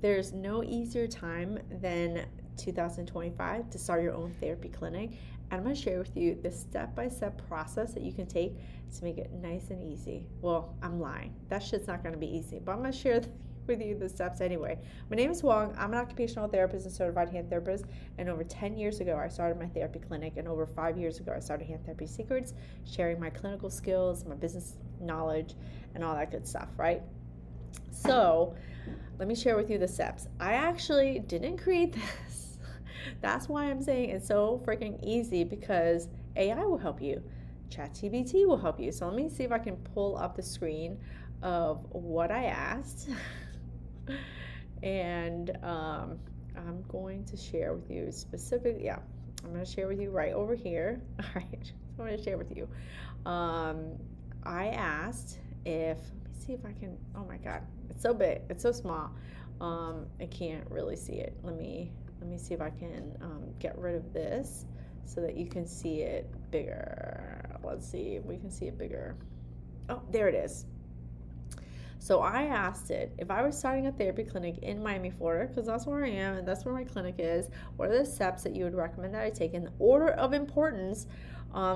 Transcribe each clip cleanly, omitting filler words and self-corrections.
There's no easier time than 2025 to start your own therapy clinic. And I'm going to share with you the step-by-step process that you can take to make it nice and easy. Well, I'm lying. That shit's not going to be easy, but I'm going to share with you the steps anyway. My name is Huang. I'm an occupational therapist and certified hand therapist. And over 10 years ago, I started my therapy clinic. And over 5 years ago, I started Hand Therapy Secrets, sharing my clinical skills, my business knowledge, and all that good stuff, right? So let me share with you the steps. I actually didn't create this. That's why I'm saying it's so freaking easy, because AI will help you. ChatGPT will help you. So let me see if I can pull up the screen of what I asked. And I'm going to share with you specifically. Yeah, I'm going to share with you right over here. All right, I'm going to share with you. I asked if, let me see if I can, oh my God, it's so big, it's so small. I can't really see it. Let me see if I can get rid of this so that you can see it bigger. Let's see if we can see it bigger. Oh, there it is. So I asked it, if I was starting a therapy clinic in Miami, Florida, because that's where I am and that's where my clinic is, what are the steps that you would recommend that I take in order of importance,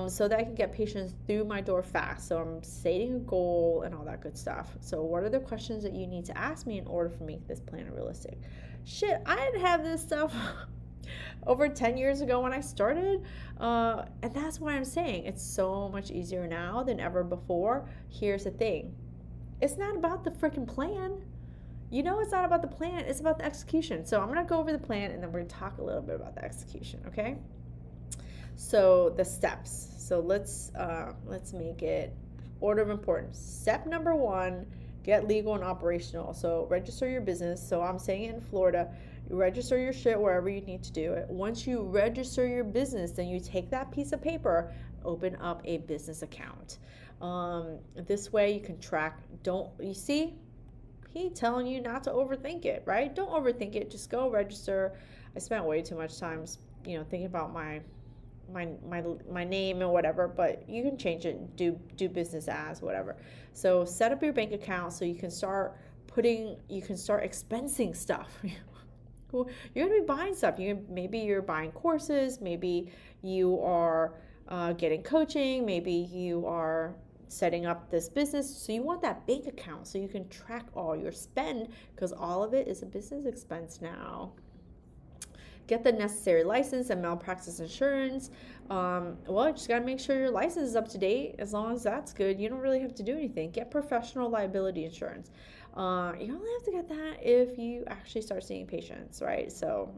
so that I can get patients through my door fast? So I'm stating a goal and all that good stuff. So what are the questions that you need to ask me in order for make this plan realistic? Shit, I didn't have this stuff over 10 years ago when I started. And that's why I'm saying it's so much easier now than ever before. Here's the thing. It's not about the freaking plan. You know, it's not about the plan. It's about the execution. So I'm going to go over the plan, and then we're going to talk a little bit about the execution, okay? So the steps. So let's make it order of importance. Step number 1, get legal and operational. So register your business. So I'm saying it in Florida. You register your shit wherever you need to do it. Once you register your business, then you take that piece of paper, open up a business account. This way you can track. You see, he telling you not to overthink it, right? Don't overthink it. Just go register. I spent way too much time, thinking about my name and whatever, but you can change it. Do business as whatever. So set up your bank account so you can start expensing stuff. You're gonna be buying stuff. Maybe you're buying courses. Maybe you are getting coaching. Maybe you are setting up this business. So you want that bank account so you can track all your spend, because all of it is a business expense now. Get the necessary license and malpractice insurance. You just gotta make sure your license is up to date. As long as that's good, you don't really have to do anything. Get professional liability insurance. You only have to get that if you actually start seeing patients, right? So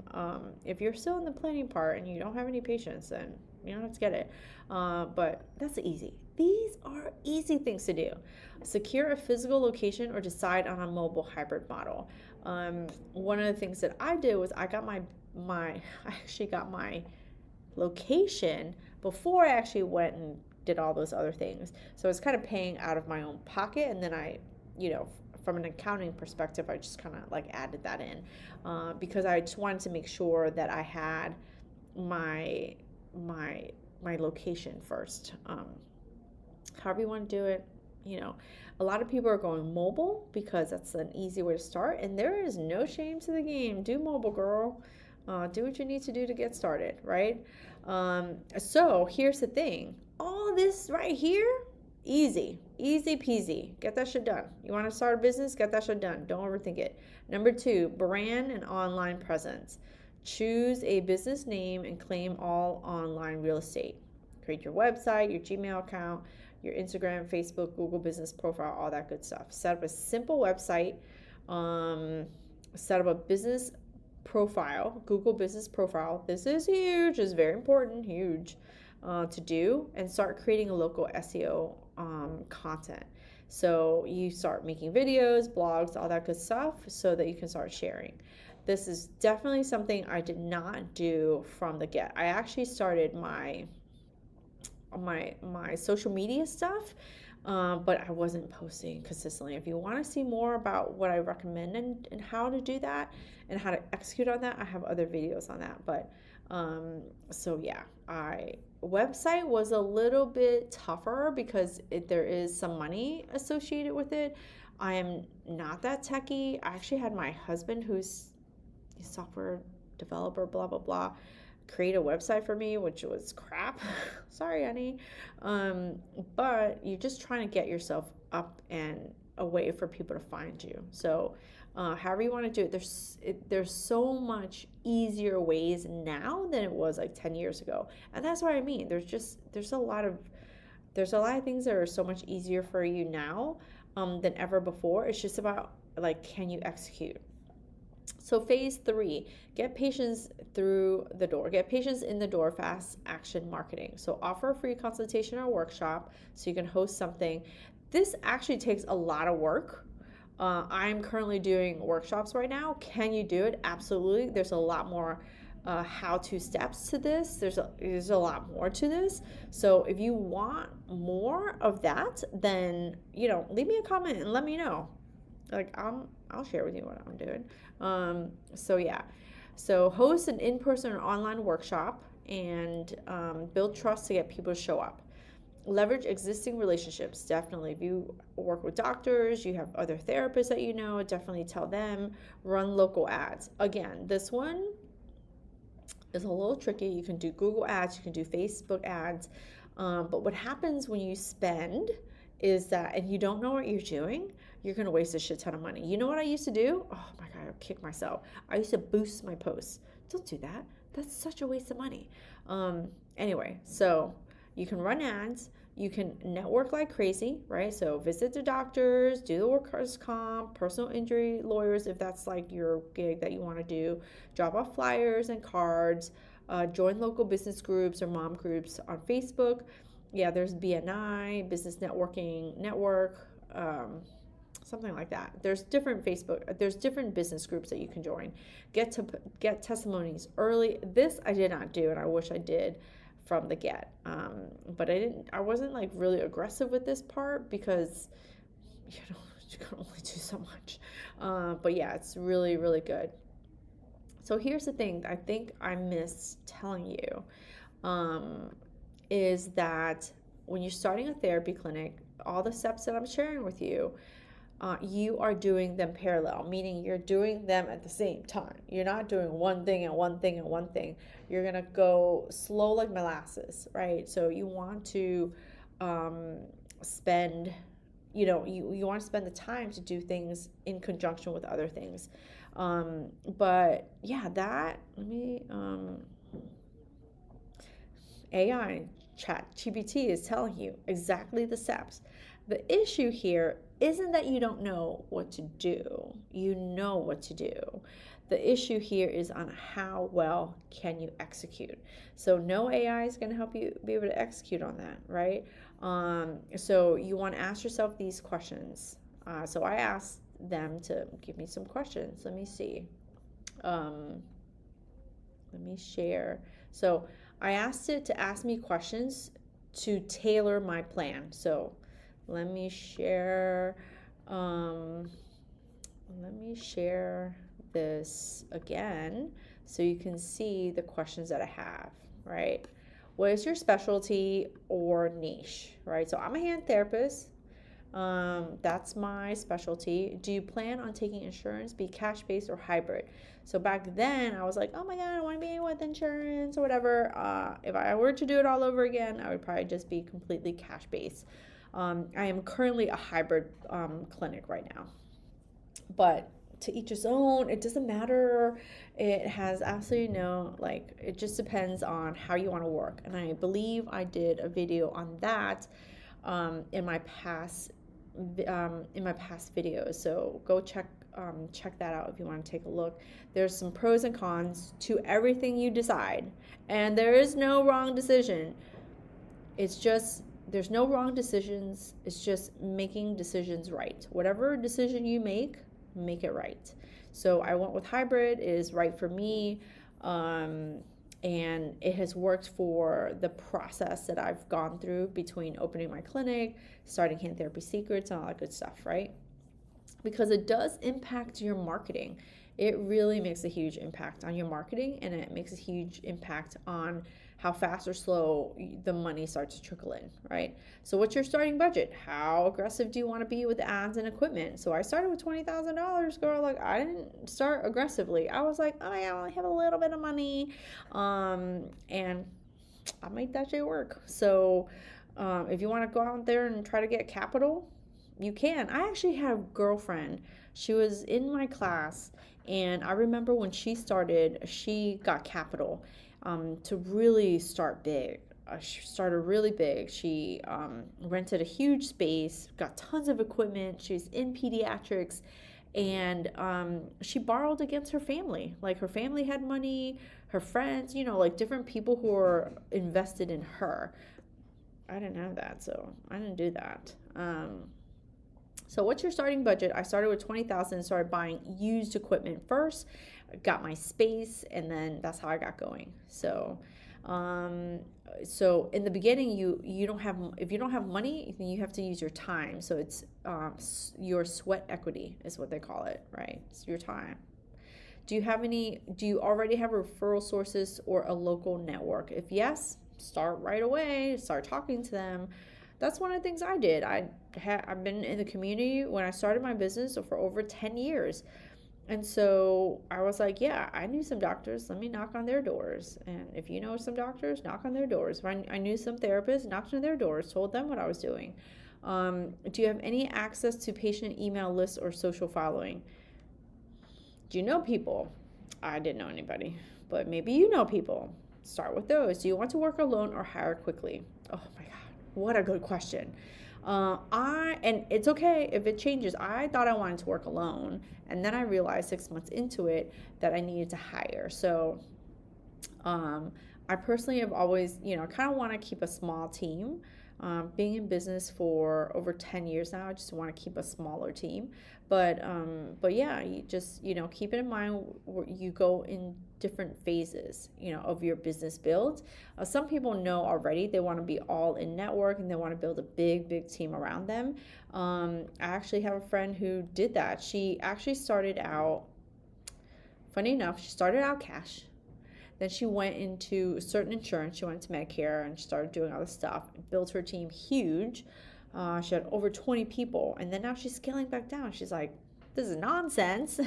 if you're still in the planning part and you don't have any patients, then you don't have to get it. But that's easy. These are easy things to do. Secure a physical location or decide on a mobile hybrid model. One of the things that I did was I actually got my location before I actually went and did all those other things. So I was kind of paying out of my own pocket, and then I, from an accounting perspective, I just kind of like added that in, because I just wanted to make sure that I had my location first. However you want to do it, a lot of people are going mobile because that's an easy way to start, and there is no shame to the game. Do mobile, girl. Do what you need to do to get started, right? So here's the thing. All this right here, easy peasy. Get that shit done. You want to start a business? Get that shit done. Don't overthink it. Number 2, brand and online presence. Choose a business name and claim all online real estate. Create your website, your Gmail account, your Instagram, Facebook, Google business profile, all that good stuff. Set up a simple website. Set up a business profile, Google business profile. This is huge. It's very important, huge to do. And start creating a local SEO content. So you start making videos, blogs, all that good stuff, so that you can start sharing. This is definitely something I did not do from the get. I actually started my social media stuff, but I wasn't posting consistently. If you want to see more about what I recommend and how to do that and how to execute on that, I have other videos on that. But website was a little bit tougher because there is some money associated with it. I am not that techie. I actually had my husband, who's a software developer, blah, blah, blah, create a website for me, which was crap. Sorry, honey. But you're just trying to get yourself up and away for people to find you. So, however you want to do it, there's so much easier ways now than it was like 10 years ago. And that's what I mean. There's a lot of things that are so much easier for you now than ever before. It's just about like, can you execute? So phase 3, get patients through the door. Get patients in the door, fast action marketing. So offer a free consultation or workshop so you can host something. This actually takes a lot of work. I'm currently doing workshops right now. Can you do it? Absolutely. There's a lot more how-to steps to this. There's a lot more to this. So if you want more of that, then leave me a comment and let me know. Like I'll share with you what I'm doing. So host an in-person or online workshop and build trust to get people to show up. Leverage existing relationships. Definitely, if you work with doctors, you have other therapists that definitely tell them. Run local ads. Again, this one is a little tricky. You can do Google ads, you can do Facebook ads, but what happens when you spend is that, and you don't know what you're doing, you're going to waste a shit ton of money. You know what I used to do? Oh my God, I'll kick myself. I used to boost my posts. Don't do that. That's such a waste of money. Anyway, so you can run ads. You can network like crazy, right? So visit the doctors, do the workers' comp, personal injury lawyers, if that's like your gig that you want to do. Drop off flyers and cards. Join local business groups or mom groups on Facebook. Yeah, there's BNI, Business Networking Network, something like that. There's different business groups that you can join. Get testimonies early. This I did not do, and I wish I did from the get. But I wasn't like really aggressive with this part because you can only do so much. But yeah, it's really, really good. So here's the thing I think I missed telling you. Is that when you're starting a therapy clinic, all the steps that I'm sharing with you, you are doing them parallel, meaning you're doing them at the same time. You're not doing one thing and one thing and one thing. You're going to go slow like molasses, right? So you want to spend, you want to spend the time to do things in conjunction with other things. But yeah, let me, AI ChatGPT is telling you exactly the steps. The issue here isn't that you don't know what to do. You know what to do. The issue here is on how well can you execute. So no AI is going to help you be able to execute on that, right? So you want to ask yourself these questions. So I asked them to give me some questions. Let me see. Let me share. So I asked it to ask me questions to tailor my plan. So let me share this again so you can see the questions that I have, right? What is your specialty or niche, right? So I'm a hand therapist. That's my specialty. Do you plan on taking insurance, be cash-based or hybrid? So back then I was like, oh my God, I want to be with insurance or whatever. If I were to do it all over again, I would probably just be completely cash-based. I am currently a hybrid clinic right now. But to each his own, it doesn't matter. It has absolutely it just depends on how you want to work. And I believe I did a video on that in my past videos. So go check that out if you want to take a look. There's some pros and cons to everything you decide, and there is no wrong decision. It's just there's no wrong decisions. It's just making decisions right. Whatever decision you make it right. So I went with hybrid. It is right for me. And it has worked for the process that I've gone through between opening my clinic, starting Hand Therapy Secrets, and all that good stuff, right? Because it does impact your marketing. it really makes a huge impact on your marketing, and it makes a huge impact on how fast or slow the money starts to trickle in, right? So what's your starting budget? How aggressive do you want to be with ads and equipment? So I started with $20,000, girl. Like, I didn't start aggressively. I was like, oh, I only have a little bit of money, and I made that shit work. So if you want to go out there and try to get capital, you can. I actually had a girlfriend. She was in my class, and I remember when she started, she got capital to really start big. She started really big. She rented a huge space, got tons of equipment. She's in pediatrics, and she borrowed against her family. Like, her family had money, her friends, like different people who were invested in her. I didn't have that, so I didn't do that. So what's your starting budget? I started with 20,000 and started buying used equipment first, got my space, and then that's how I got going. So so in the beginning, you don't have, if you don't have money, you have to use your time. So it's your sweat equity is what they call it, right? It's your time. Do you already have referral sources or a local network? If yes, start right away, start talking to them. That's one of the things I did. I've been in the community when I started my business for over 10 years. And so I was like, yeah, I knew some doctors. Let me knock on their doors. And if you know some doctors, knock on their doors. I knew some therapists, knocked on their doors, told them what I was doing. Do you have any access to patient email lists or social following? Do you know people? I didn't know anybody, but maybe you know people. Start with those. Do you want to work alone or hire quickly? Oh my God, what a good question. And it's okay if it changes. I thought I wanted to work alone, and then I realized 6 months into it that I needed to hire. So I personally have always, kind of want to keep a small team. Being in business for over 10 years now, I just want to keep a smaller team. But yeah, you just, keep it in mind where you go in different phases, of your business build. Some people know already they want to be all in network and they want to build a big, big team around them. I actually have a friend who did that. She actually started out, funny enough, she started out cash. Then she went into certain insurance. She went to Medicare and started doing all this stuff. Built her team huge. She had over 20 people. And then now she's scaling back down. She's like, this is nonsense.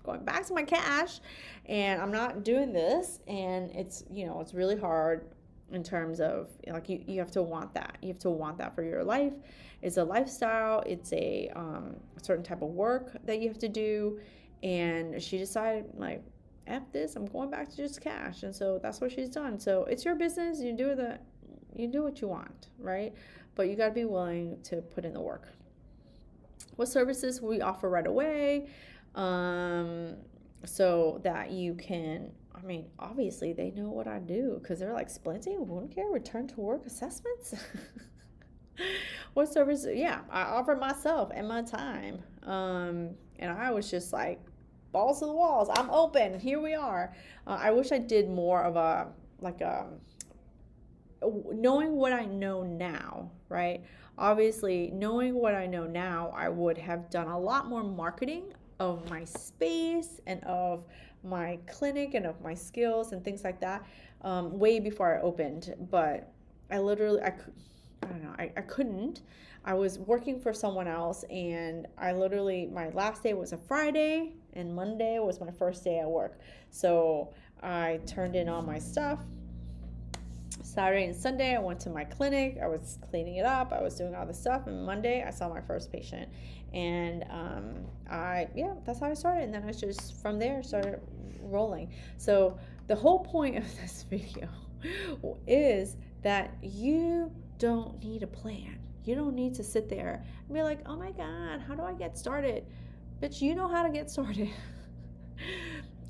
Going back to my cash. And I'm not doing this. And it's, it's really hard in terms of, like, you have to want that. You have to want that for your life. It's a lifestyle. It's a certain type of work that you have to do. And she decided, like, F this, I'm going back to just cash. And so that's what she's done. So it's your business. You do what you want, right? But you got to be willing to put in the work. What services we offer right away, so that you can, obviously they know what I do because they're like, splinting, wound care, return to work assessments. What services? Yeah, I offer myself and my time. And I was just like, balls to the walls. I'm open. Here we are. I wish I did more of knowing what I know now, right? Obviously, knowing what I know now, I would have done a lot more marketing of my space and of my clinic and of my skills and things like that way before I opened. But I couldn't. I was working for someone else, and my last day was a Friday, and Monday was my first day at work. So I turned in all my stuff. Saturday and Sunday, I went to my clinic. I was cleaning it up. I was doing all the stuff. And Monday, I saw my first patient. And that's how I started. And then I just, from there, started rolling. So the whole point of this video is that you don't need a plan. You don't need to sit there and be like, oh my God, how do I get started? Bitch, you know how to get started.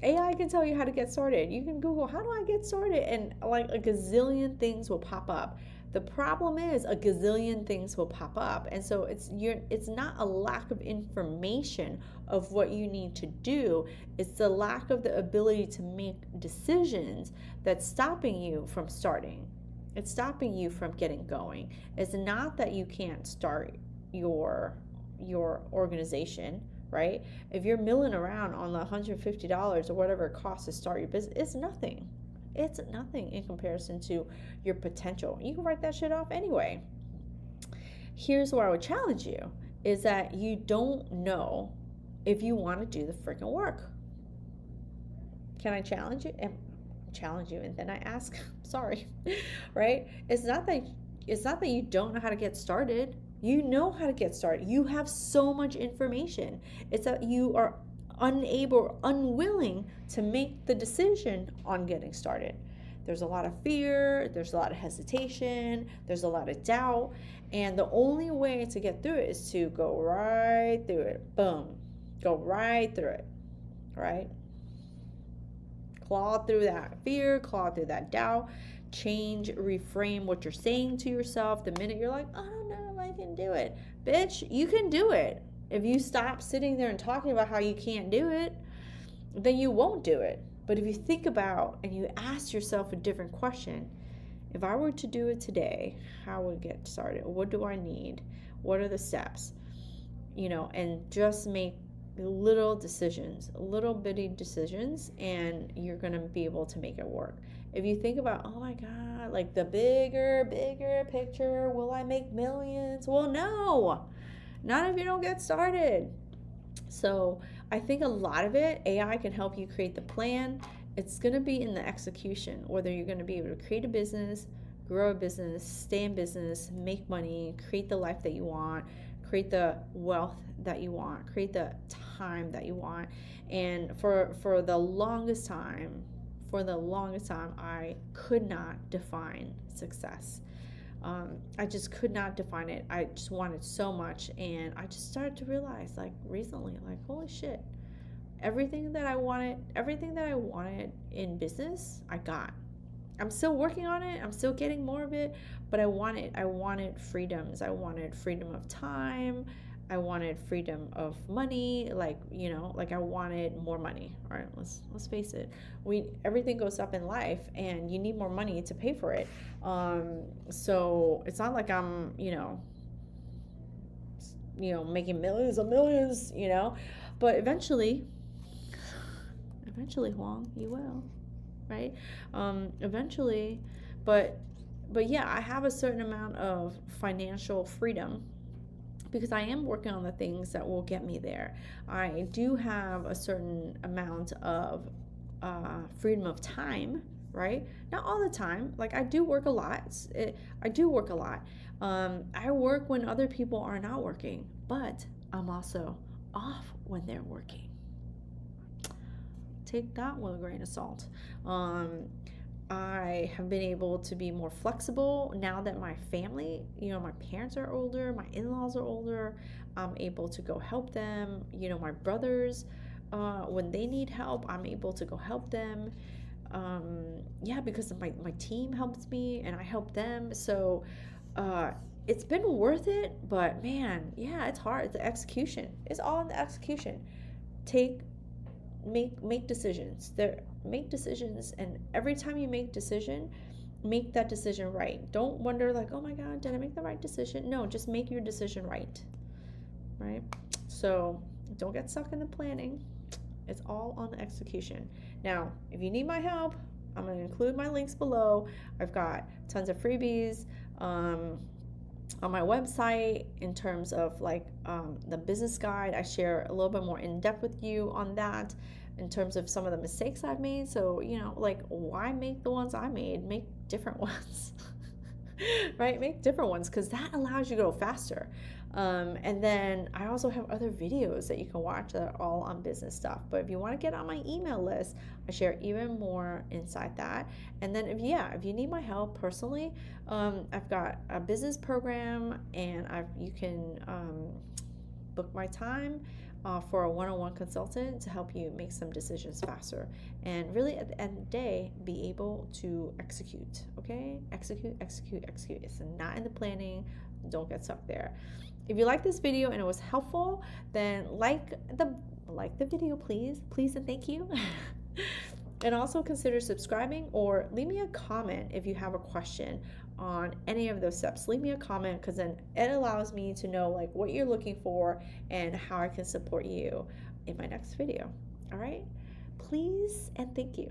AI can tell you how to get started. You can Google, how do I get started? And like a gazillion things will pop up. The problem is a gazillion things will pop up. And so it's not a lack of information of what you need to do. It's the lack of the ability to make decisions that's stopping you from starting. It's stopping you from getting going. It's not that you can't start your organization, right? If you're milling around on the $150 or whatever it costs to start your business, it's nothing. It's nothing in comparison to your potential. You can write that shit off anyway. Here's where I would challenge you is that you don't know if you want to do the freaking work. Can I challenge you? And challenge you and then I ask, sorry, right? It's not that you don't know how to get started. You know how to get started. You have so much information. It's that you are unable, unwilling to make the decision on getting started. There's a lot of fear, there's a lot of hesitation, there's a lot of doubt, and the only way to get through it is to go right through it. Boom. Go right through it, right? Claw through that fear, claw through that doubt, change, reframe what you're saying to yourself the minute you're like, I don't know if I can do it. Bitch, you can do it. If you stop sitting there and talking about how you can't do it, then you won't do it. But if you think about and you ask yourself a different question, if I were to do it today, how would I get started? What do I need? What are the steps? And just make little decisions, little bitty decisions, and you're going to be able to make it work. If you think about, oh my God, like the bigger picture, will I make millions? Well, no, not if you don't get started. So I think a lot of it, AI can help you create the plan. It's going to be in the execution, whether you're going to be able to create a business, grow a business, stay in business, make money, create the life that you want, create the wealth that you want, create the time that you want. And for the longest time, I could not define success. I just could not define it. I just wanted so much, and I just started to realize, like recently, like holy shit, everything that I wanted in business, I got. I'm still working on it. I'm still getting more of it, but I wanted freedoms. I wanted freedom of time. I wanted freedom of money. Like I wanted more money. All right, let's face it. Everything goes up in life, and you need more money to pay for it. So it's not like I'm, making millions of millions, but eventually, Huang, you will. Right? Eventually, but yeah, I have a certain amount of financial freedom because I am working on the things that will get me there. I do have a certain amount of freedom of time, right? Not all the time. Like I do work a lot. I work when other people are not working, but I'm also off when they're working. Take that with a grain of salt. I have been able to be more flexible now that my family, my parents are older, my in-laws are older. I'm able to go help them. My brothers, when they need help, I'm able to go help them. Because my team helps me and I help them. So it's been worth it, but man, yeah, it's hard. It's the execution. It's all in the execution. Make decisions. Make decisions, and every time you make that decision right. Don't wonder like, oh my God, did I make the right decision? No, just make your decision right. So don't get stuck in the planning. It's all on the execution. Now, if you need my help, I'm going to include my links below. I've got tons of freebies on my website in terms of like the business guide. I share a little bit more in depth with you on that in terms of some of the mistakes I've made. So, like why make the ones I made? Make different ones, right? Make different ones because that allows you to go faster. And then I also have other videos that you can watch that are all on business stuff. But if you want to get on my email list, I share even more inside that. And then if you need my help personally, I've got a business program, and you can book my time for a one-on-one consultant to help you make some decisions faster. And really at the end of the day, be able to execute, okay? Execute. It's not in the planning. Don't get stuck there. If you like this video and it was helpful, then like the video, please and thank you. And also consider subscribing, or leave me a comment if you have a question on any of those steps. Leave me a comment, because then it allows me to know like what you're looking for and how I can support you in my next video. All right? Please and thank you.